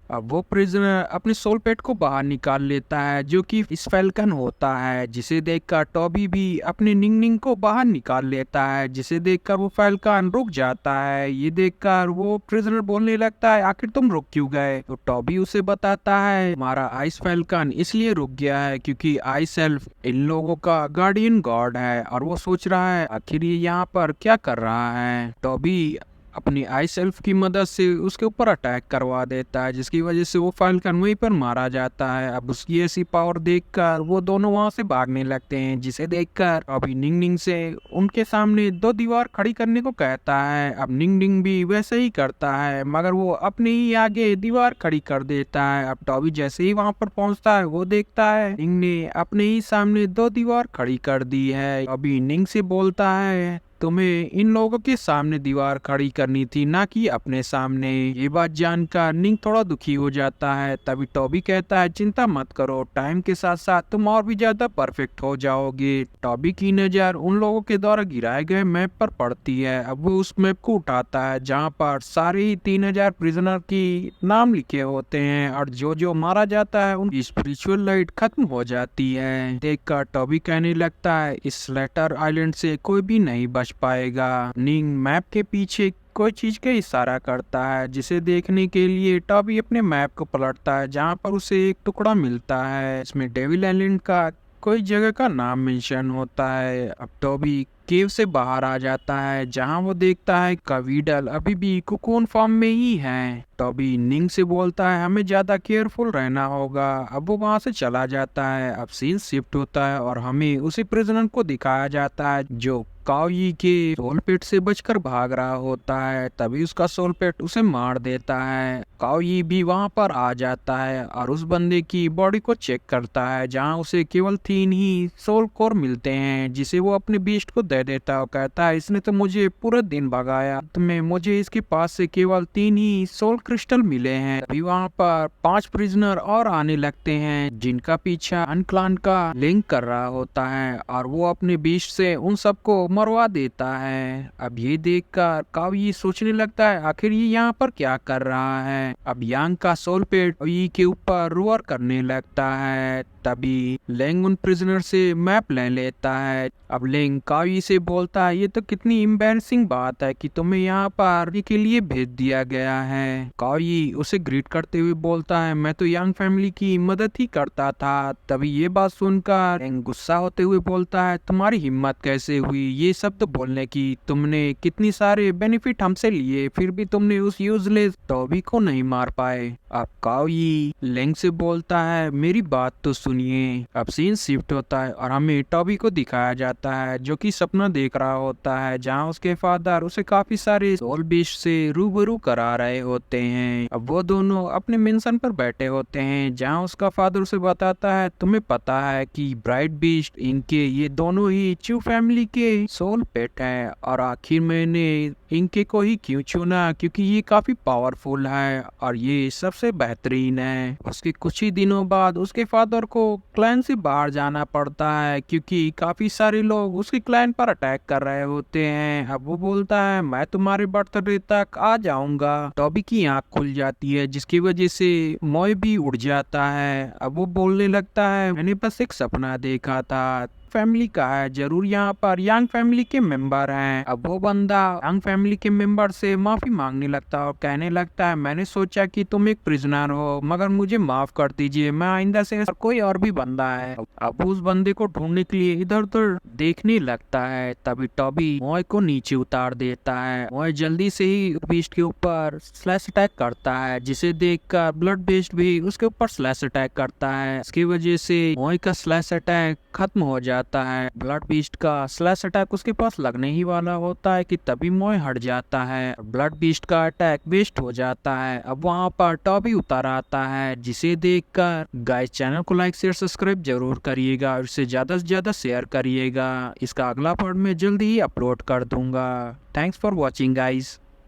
अब वो प्रिजनर अपने सोल पेट को बाहर निकाल लेता है जो कि इस फैल्कन होता है, जिसे देखकर टॉबी भी अपने निंग निंग को बाहर निकाल लेता है, जिसे देखकर वो फैल्कन रुक जाता है। ये देखकर वो प्रिजनर बोलने लगता है, आखिर तुम रुक क्यों गए? तो टॉबी उसे बताता है, हमारा आइस फैल्कन इसलिए रुक गया है क्योंकि आई सेल्फ इन लोगों का गार्डियन गॉड है और वो सोच रहा है आखिर ये यहाँ पर क्या कर रहा है। टॉबी अपनी आई सेल्फ की मदद से उसके ऊपर अटैक करवा देता है, जिसकी वजह से वो फाल्कन वहीं पर मारा जाता है। अब उसकी ऐसी पावर देखकर वो दोनों वहां से भागने लगते हैं, जिसे देखकर अभी निंग निंग से उनके सामने दो दीवार खड़ी करने को कहता है। अब निंग निंग भी वैसे ही करता है, मगर वो अपने ही आगे दीवार खड़ी कर देता है। अब टॉबी जैसे ही वहां पर पहुंचता है वो देखता है निंग ने अपने ही सामने दो दीवार खड़ी कर दी है। अभी निंग से बोलता है, तुम्हें इन लोगों के सामने दीवार खड़ी करनी थी, ना कि अपने सामने। ये बात जानकर निंग थोड़ा दुखी हो जाता है। तभी टॉबी कहता है, चिंता मत करो, टाइम के साथ साथ तुम और भी ज्यादा परफेक्ट हो जाओगे। टॉबी की नजर उन लोगों के द्वारा गिराए गए मैप पर पड़ती है। अब वो उस मैप को उठाता है जहाँ पर सारे ही 3000 प्रिजनर की नाम लिखे होते हैं और जो जो मारा जाता है उनकी स्पिरिचुअल लाइट खत्म हो जाती है। देखकर टॉबी कहने लगता है, इस लेटर आइलैंड से कोई भी नहीं बच पाएगा। निंग मैप के पीछे कोई चीज का इशारा करता है, जिसे देखने के लिए टॉबी अपने मैप को पलटता है, जहाँ पर उसे एक टुकड़ा मिलता है। इसमें डेविल आइलैंड का कोई जगह का नाम मेंशन होता है। अब टॉबी केव से बाहर आ जाता है, जहां वो देखता है कवीडल अभी भी कुकून फॉर्म में ही है। टॉबी निंग से बोलता है, हमें ज्यादा केयरफुल रहना होगा। अब वो वहां से चला जाता है। अब सीन शिफ्ट होता है और हमें उसी प्रिजनर को दिखाया जाता है जो काओयी के सोल पेट से बचकर भाग रहा होता है। तभी उसका सोल पेट उसे मार देता है। काओयी भी वहां पर आ जाता है और उस बंदे की बॉडी को चेक करता है, जहां उसे केवल 3 ही सोल कोर मिलते हैं, जिसे वो अपने बीस्ट को दे देता है और कहता है, इसने तो मुझे पूरा दिन भगाया, तुम्हें मुझे इसके पास से केवल 3 ही सोल क्रिस्टल मिले हैं। अभी वहाँ पर 5 प्रिजनर और आने लगते हैं, जिनका पीछा अनक्लान का लिंक कर रहा होता है और वो अपने बीस्ट से उन सबको मरवा देता है। अब ये देखकर काओयी सोचने लगता है, आखिर ये यहाँ पर क्या कर रहा है। अब यांग का सोल पेट काओयी के ऊपर रोअर करने लगता है। तभी लेंग उन प्रिजनर से मैप ले लेता है। अब लेंग काओयी से बोलता है, ये तो कितनी एम्बैरेसिंग बात है कि तुम्हें यहाँ पर के लिए भेज दिया गया है। काओयी उसे ग्रीट करते हुए बोलता है, मैं तो यांग फैमिली की मदद ही करता था। तभी ये बात सुनकर लेंग गुस्सा होते हुए बोलता है, तुम्हारी हिम्मत कैसे हुई ये शब्द बोलने की? तुमने कितनी सारे बेनिफिट हमसे लिए, फिर भी तुमने उस यूजलेस टॉबी को नहीं मार पाए। अब काओयी लेंग से बोलता है, मेरी बात तो सुनिए। अब सीन शिफ्ट होता है और हमें टॉबी को दिखाया जाता है, जो कि सपना देख रहा होता है, जहां उसके फादर उसे काफी सारे सोल बीस्ट से रूबरू करा रहे होते हैं। अब वो दोनों अपने मेंशन पर बैठे होते हैं, जहां उसका फादर उसे बताता है, तुम्हें पता है कि ब्राइट बीस्ट इनके ये दोनों ही च्यू फैमिली के सोल पेट हैं, और आखिर मैंने इनके को ही क्यों चुना, क्योंकि ये काफी पावरफुल है और ये सबसे बेहतरीन है। उसके कुछ ही दिनों बाद उसके फादर को क्लैन से बाहर जाना पड़ता है, क्योंकि काफी सारे लोग उसके क्लैन पर अटैक कर रहे होते हैं। अब वो बोलता है, मैं तुम्हारे बर्थडे तक आ जाऊंगा। टॉबी की आंख खुल जाती है, जिसकी वजह से मोय भी उड़ जाता है। अब वो बोलने लगता है, मैंने बस एक सपना देखा था, फैमिली का है, जरूर यहाँ पर यांग फैमिली के मेंबर हैं। अब वो बंदा यांग फैमिली के मेंबर से माफी मांगने लगता है और कहने लगता है, मैंने सोचा कि तुम एक प्रिजनर हो, मगर मुझे माफ कर दीजिए, मैं आइंदा से कोई और भी बंदा है। अब उस बंदे को ढूंढने के लिए इधर उधर देखने लगता है। तभी टॉबी मॉय को नीचे उतार देता है। मॉय जल्दी से ही बीस्ट के ऊपर स्लैश अटैक करता है, जिसे देखकर ब्लड बेस्ट भी उसके ऊपर स्लैश अटैक करता है। इसकी वजह से मॉय का स्लैश अटैक खत्म हो जाता है। ब्लड बीस्ट का स्लैश अटैक उसके पास लगने ही वाला होता है कि तभी मॉय हट जाता है। ब्लड बीस्ट का अटैक वेस्ट हो जाता है। अब वहाँ पर टॉबी उतर आता है, जिसे देखकर गाइस चैनल को लाइक शेयर सब्सक्राइब जरूर करिएगा और इसे ज्यादा से ज्यादा शेयर करिएगा। इसका अगला पार्ट में जल्दी ही अपलोड कर दूंगा। Thanks for watching guys.